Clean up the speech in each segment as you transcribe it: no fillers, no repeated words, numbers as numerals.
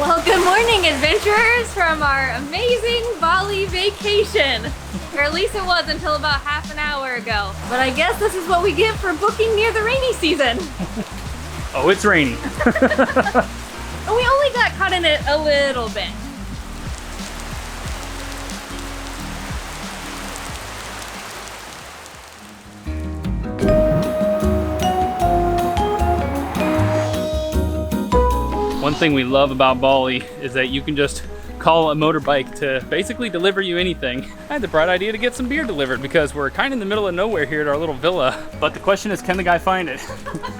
Well, good morning, adventurers, from our amazing Bali vacation. Or at least it was until about half an hour ago. But I guess this is what we get for booking near the rainy season. Oh, it's raining. And we only got caught in it a little bit. One thing we love about Bali is that you can just call a motorbike to basically deliver you anything. I had the bright idea to get some beer delivered because we're kind of in the middle of nowhere here at our little villa. But the question is, can the guy find it?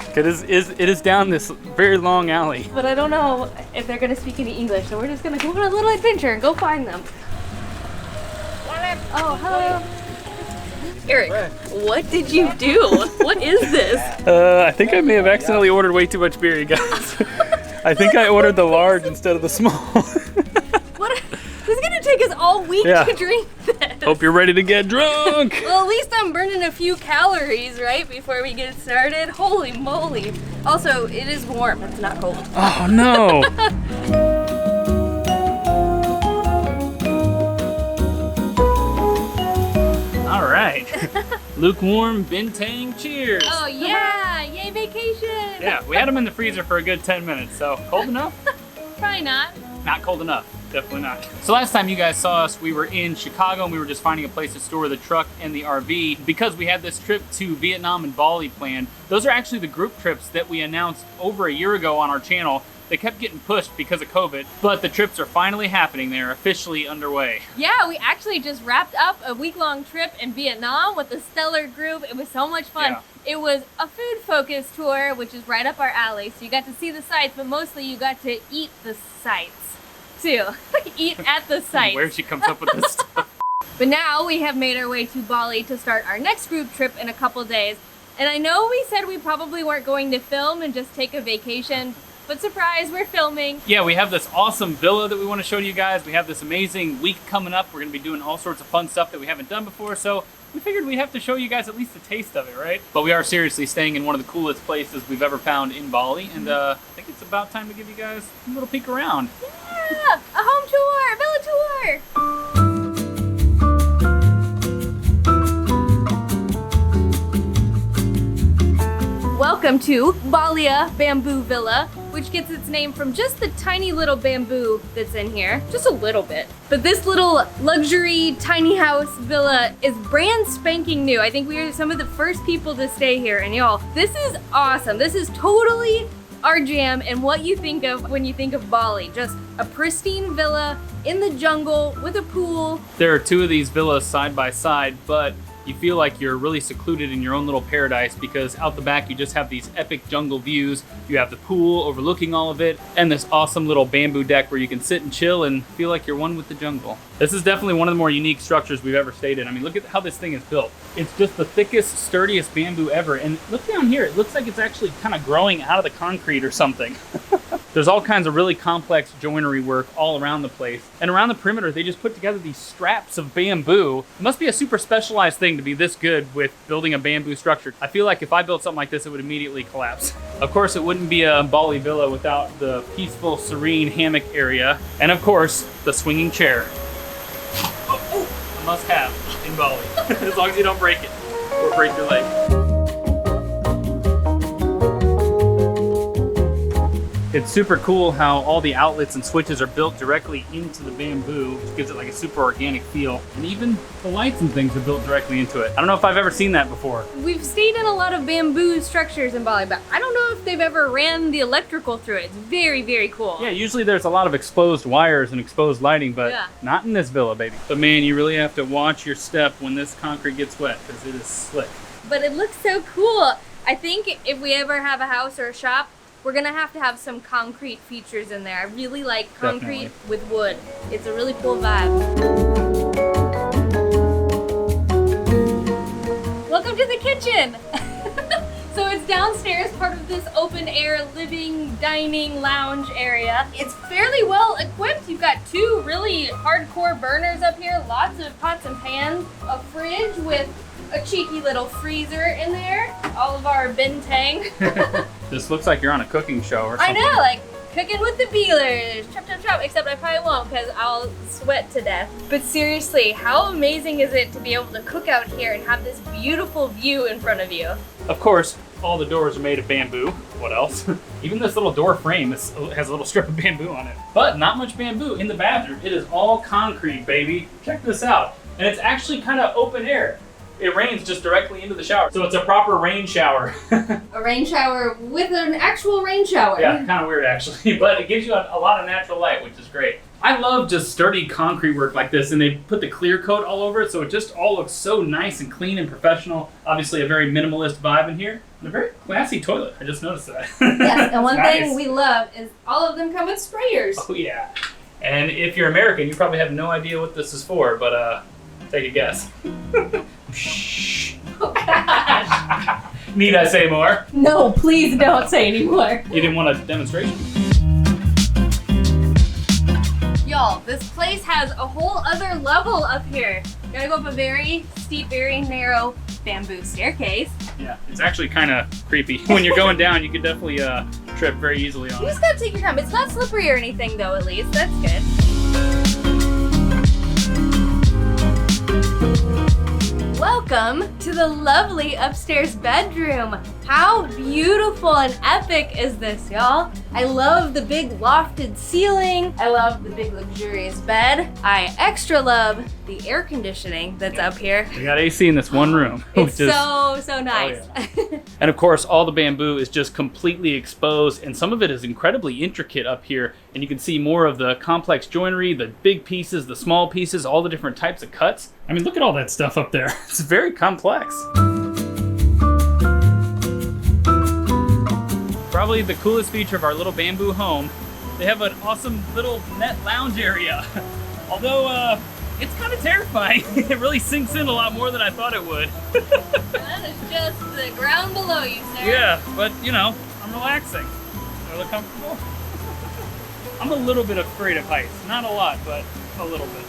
Because it is down this very long alley. But I don't know if they're gonna speak any English, so we're just gonna go on a little adventure and go find them. Oh, hello. Eric, what did you do? What is this? I think I may have accidentally ordered way too much beer, you guys. I think I ordered the large instead of the small. What? This is gonna take us all week to drink this. Hope you're ready to get drunk. Well, at least I'm burning a few calories, right, before we get started. Holy moly. Also, it is warm, it's not cold. Oh no. All right. Lukewarm bintang cheers. Oh yeah, yay vacation. Yeah, we had them in the freezer for a good 10 minutes, so cold enough? Probably not. Not cold enough, definitely not. So last time you guys saw us, we were in Chicago and we were just finding a place to store the truck and the RV because we had this trip to Vietnam and Bali planned. Those are actually the group trips that we announced over a year ago on our channel. They kept getting pushed because of COVID, but the trips are finally happening. They're officially underway. Yeah, we actually just wrapped up a week-long trip in Vietnam with a stellar group. It was so much fun. Yeah. It was a food-focused tour, which is right up our alley. So you got to see the sights, but mostly you got to eat the sights too. Eat at the sites. Where she comes up with this stuff. But now we have made our way to Bali to start our next group trip in a couple days. And I know we said we probably weren't going to film and just take a vacation, but surprise, we're filming. Yeah, we have this awesome villa that we want to show to you guys. We have this amazing week coming up. We're going to be doing all sorts of fun stuff that we haven't done before. So we figured we'd have to show you guys at least a taste of it, right? But we are seriously staying in one of the coolest places we've ever found in Bali. And I think it's about time to give you guys a little peek around. Yeah, a home tour, a villa tour. Welcome to Balia Bamboo Villa, which gets its name from just the tiny little bamboo that's in here. Just a little bit. But this little luxury tiny house villa is brand spanking new. I think we are some of the first people to stay here, and y'all, this is awesome. This is totally our jam and what you think of when you think of Bali. Just a pristine villa in the jungle with a pool. There are two of these villas side by side, but you feel like you're really secluded in your own little paradise because out the back you just have these epic jungle views. You have the pool overlooking all of it and this awesome little bamboo deck where you can sit and chill and feel like you're one with the jungle. This is definitely one of the more unique structures we've ever stayed in. I mean, look at how this thing is built. It's just the thickest, sturdiest bamboo ever. And look down here, it looks like it's actually kind of growing out of the concrete or something. There's all kinds of really complex joinery work all around the place. And around the perimeter, they just put together these straps of bamboo. It must be a super specialized thing to be this good with building a bamboo structure. I feel like if I built something like this, it would immediately collapse. Of course, it wouldn't be a Bali villa without the peaceful, serene hammock area. And of course, the swinging chair. A must have in Bali, as long as you don't break it or break your leg. It's super cool how all the outlets and switches are built directly into the bamboo, which gives it like a super organic feel. And even the lights and things are built directly into it. I don't know if I've ever seen that before. We've stayed in a lot of bamboo structures in Bali, but I don't know if they've ever ran the electrical through it. It's very, very cool. Yeah, usually there's a lot of exposed wires and exposed lighting, but not in this villa, baby. But man, you really have to watch your step when this concrete gets wet because it is slick. But it looks so cool. I think if we ever have a house or a shop, we're gonna have to have some concrete features in there. I really like concrete with wood. It's a really cool vibe. Welcome to the kitchen. So it's downstairs, part of this open air living, dining, lounge area. It's fairly well equipped. You've got two really hardcore burners up here, lots of pots and pans, a fridge with a cheeky little freezer in there, all of our bintang. This looks like you're on a cooking show or something. I know, like cooking with the peelers. Chop, chop, chop. Except I probably won't because I'll sweat to death. But seriously, how amazing is it to be able to cook out here and have this beautiful view in front of you? Of course, all the doors are made of bamboo. What else? Even this little door frame has a little strip of bamboo on it. But not much bamboo in the bathroom. It is all concrete, baby. Check this out. And it's actually kind of open air. It rains just directly into the shower. So it's a proper rain shower. A rain shower with an actual rain shower. Yeah, kind of weird actually, but it gives you a lot of natural light, which is great. I love just sturdy concrete work like this, and they put the clear coat all over it, so it just all looks so nice and clean and professional. Obviously a very minimalist vibe in here, and a very classy toilet. I just noticed that. Yes, and one Nice. thing we love is all of them come with sprayers. Oh yeah. And if you're American, you probably have no idea what this is for, but take a guess. Oh gosh. Need I say more? No, please don't say anymore. You didn't want a demonstration? Y'all, this place has a whole other level up here. You gotta go up a very steep, very narrow bamboo staircase. Yeah, it's actually kind of creepy. When you're going down, you could definitely trip very easily on You it. just gotta take your time. It's not slippery or anything though, at least. That's good. Welcome to the lovely upstairs bedroom. How beautiful and epic is this, y'all? I love the big lofted ceiling. I love the big luxurious bed. I extra love the air conditioning that's up here. We got AC in this one room. It's which is, so nice. and of course, all the bamboo is just completely exposed, and some of it is incredibly intricate up here. And you can see more of the complex joinery, the big pieces, the small pieces, all the different types of cuts. I mean, look at all that stuff up there. It's very complex. Probably the coolest feature of our little bamboo home, they have an awesome little net lounge area. Although, it's kind of terrifying. It really sinks in a lot more than I thought it would. That is just the ground below you, sir. Yeah, but you know, I'm relaxing. Do I look comfortable? I'm a little bit afraid of heights. Not a lot, but a little bit.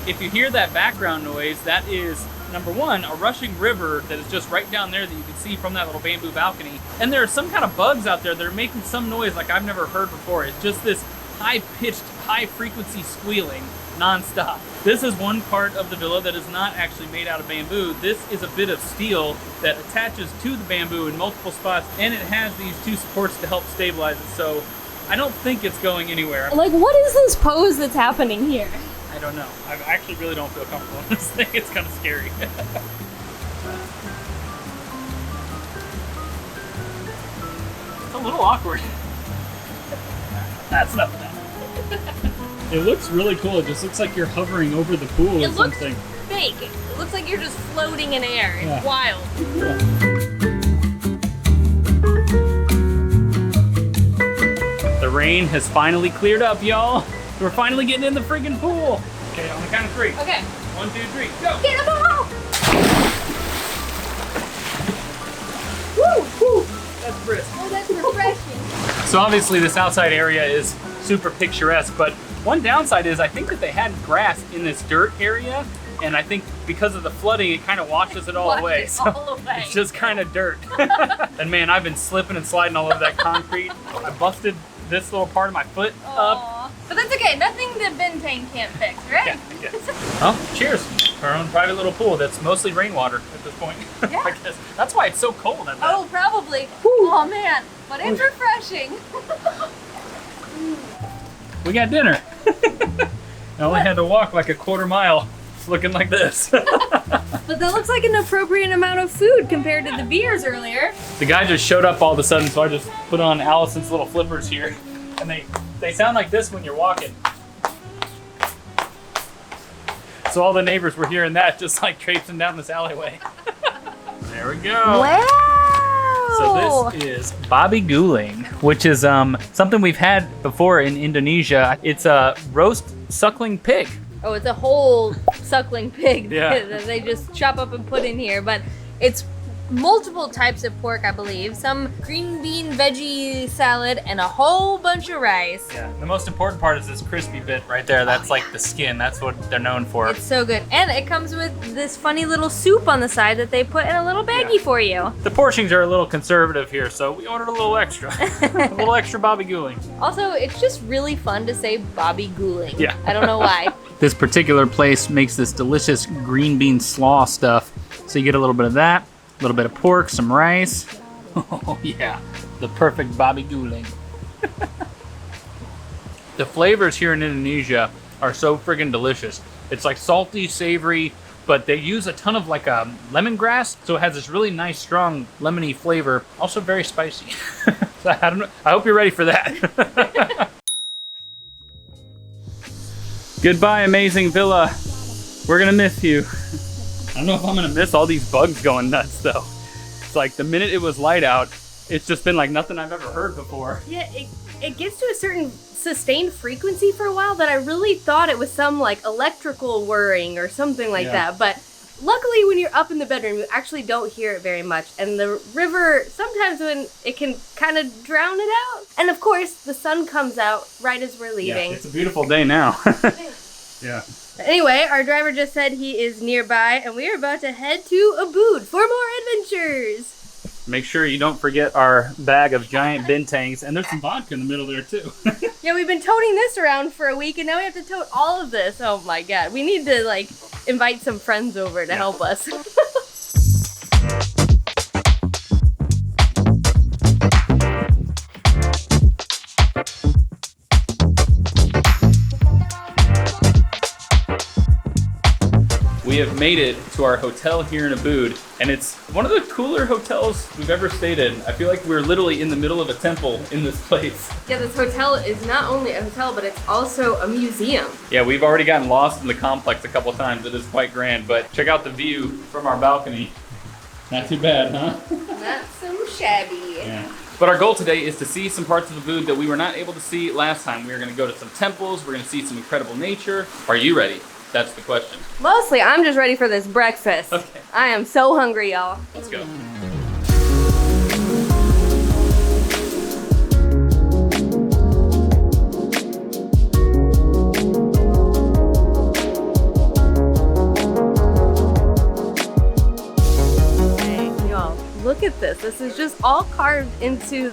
If you hear that background noise, that is, number one, a rushing river that is just right down there that you can see from that little bamboo balcony. And there are some kind of bugs out there that are making some noise like I've never heard before. It's just this high-pitched, high-frequency squealing non-stop. This is one part of the villa that is not actually made out of bamboo. This is a bit of steel that attaches to the bamboo in multiple spots, and it has these two supports to help stabilize it. So I don't think it's going anywhere. Like, what is this pose that's happening here? I don't know. I actually really don't feel comfortable in this thing. It's kind of scary. It's a little awkward. That's enough of that. It looks really cool. It just looks like you're hovering over the pool or It looks something. fake. It looks like you're just floating in air. It's Yeah. wild. The rain has finally cleared up, y'all. We're finally getting in the friggin' pool. Okay, on the count of three. Okay. 1, 2, 3, go. Get in the hole! Woo! Woo! That's brisk. Oh, that's refreshing. So obviously this outside area is super picturesque, but one downside is I think that they had grass in this dirt area, and I think because of the flooding, it kind of washes it all away. So all away. it's just kind of dirt. And man, I've been slipping and sliding all over that concrete. I busted this little part of my foot up. Aw. But that's okay. Nothing that bentane can't fix, right? Yeah, I guess. Well, cheers. Our own private little pool that's mostly rainwater at this point. Yeah. I guess. That's why it's so cold at that. Oh, probably. Oh, man. But it's refreshing. We got dinner. I only had to walk like a quarter mile looking like this. But that looks like an appropriate amount of food compared to the beers earlier. The guy just showed up all of a sudden, so I just put on Allison's little flippers here. And they sound like this when you're walking. So all the neighbors were hearing that just like traipsing down this alleyway. There we go. Wow! So this is babi guling, which is something we've had before in Indonesia. It's a roast suckling pig. Oh, it's a whole suckling pig Yeah. that they just chop up and put in here. But it's multiple types of pork, I believe, some green bean veggie salad, and a whole bunch of rice. Yeah, the most important part is this crispy bit right there. That's like the skin. That's what they're known for. It's so good. And it comes with this funny little soup on the side that they put in a little baggie for you. The portions are a little conservative here, so we ordered a little extra. A little extra Bobby Gooling. Also, it's just really fun to say Bobby Gooling. Yeah. I don't know why. This particular place makes this delicious green bean slaw stuff. So you get a little bit of that, a little bit of pork, some rice. Oh yeah, the perfect Bobby Gooling. The flavors here in Indonesia are so friggin' delicious. It's like salty, savory, but they use a ton of like lemongrass, so it has this really nice, strong, lemony flavor. Also very spicy. So I don't know. I hope you're ready for that. Goodbye, amazing villa. We're gonna miss you. I don't know if I'm gonna miss all these bugs going nuts though. It's like the minute it was light out, it's just been like nothing I've ever heard before. Yeah, it gets to a certain sustained frequency for a while that I really thought it was some like electrical whirring or something like that. But luckily when you're up in the bedroom, you actually don't hear it very much. And the river, sometimes when it can kind of drown it out. And of course, the sun comes out right as we're leaving. Yeah, it's a beautiful day now. Yeah. Anyway, our driver just said he is nearby and we are about to head to Ubud for more adventures. Make sure you don't forget our bag of giant bintangs, and there's some vodka in the middle there too. Yeah, we've been toting this around for a week and now we have to tote all of this. Oh my god, we need to like invite some friends over to help us. We have made it to our hotel here in Ubud, and it's one of the cooler hotels we've ever stayed in. I feel like we're literally in the middle of a temple in this place. Yeah, this hotel is not only a hotel, but it's also a museum. Yeah, we've already gotten lost in the complex a couple times. It is quite grand, but check out the view from our balcony. Not too bad, huh? Not so shabby. Yeah. But our goal today is to see some parts of Ubud that we were not able to see last time. We are going to go to some temples. We're going to see some incredible nature. Are you ready? That's the question. Mostly, I'm just ready for this breakfast. Okay. I am so hungry, y'all. Let's go. Hey, y'all, look at this. This is just all carved into...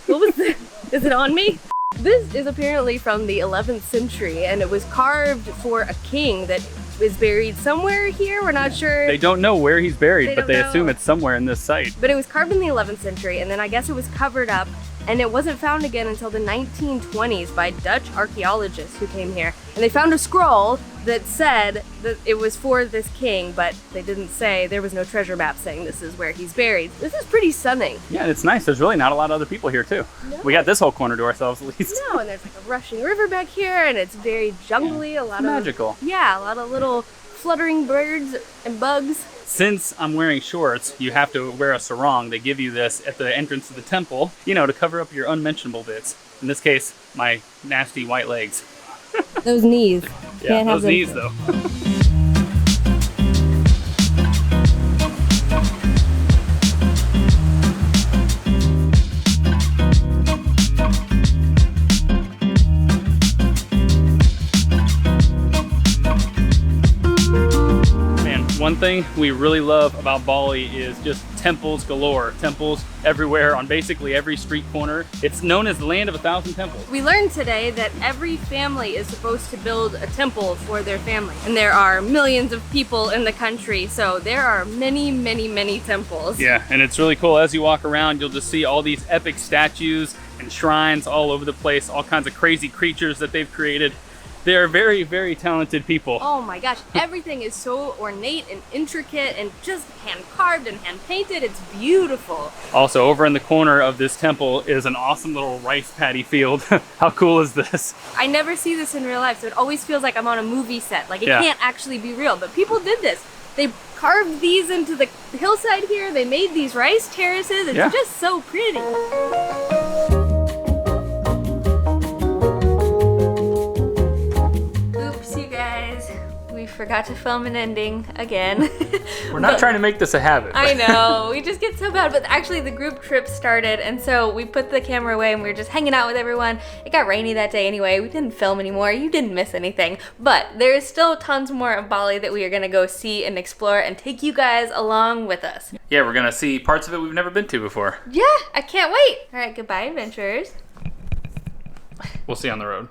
What was this? Is it on me? This is apparently from the 11th century and it was carved for a king that is buried somewhere here. We're not sure. They don't know where he's buried, but they don't know. assume it's somewhere in this site. But it was carved in the 11th century and then I guess it was covered up and it wasn't found again until the 1920s by Dutch archaeologists who came here. And they found a scroll that said that it was for this king, but they didn't say, there was no treasure map saying this is where he's buried. This is pretty stunning. Yeah, it's nice. There's really not a lot of other people here too. No. We got this whole corner to ourselves at least. No, and there's like a rushing river back here and it's very jungly, a lot of magical. Yeah, a lot of little fluttering birds and bugs. Since I'm wearing shorts, you have to wear a sarong. They give you this at the entrance to the temple, you know, to cover up your unmentionable bits. In this case, my nasty white legs. Those knees. Yeah, those knees though. One thing we really love about Bali is just temples galore. Temples everywhere on basically every street corner. It's known as the land of 1,000 temples. We learned today that every family is supposed to build a temple for their family. And there are millions of people in the country, so there are many, many, many temples. Yeah, and it's really cool. As you walk around, you'll just see all these epic statues and shrines all over the place, all kinds of crazy creatures that they've created. They are very, very talented people. Oh my gosh, everything is so ornate and intricate and just hand carved and hand painted. It's beautiful. Also, over in the corner of this temple is an awesome little rice paddy field. How cool is this? I never see this in real life, so it always feels like I'm on a movie set. Like it Yeah. can't actually be real, but people did this. They carved these into the hillside here. They made these rice terraces. It's Yeah. just so pretty. forgot to film an ending again. We're not trying to make this a habit. I know, we just get so bad, but actually the group trip started, and so we put the camera away and we were just hanging out with everyone. It got rainy that day anyway. We didn't film anymore. You didn't miss anything, but there is still tons more of Bali that we are gonna go see and explore and take you guys along with us. Yeah, we're gonna see parts of it we've never been to before. Yeah, I can't wait. All right, goodbye, adventurers. We'll see you on the road.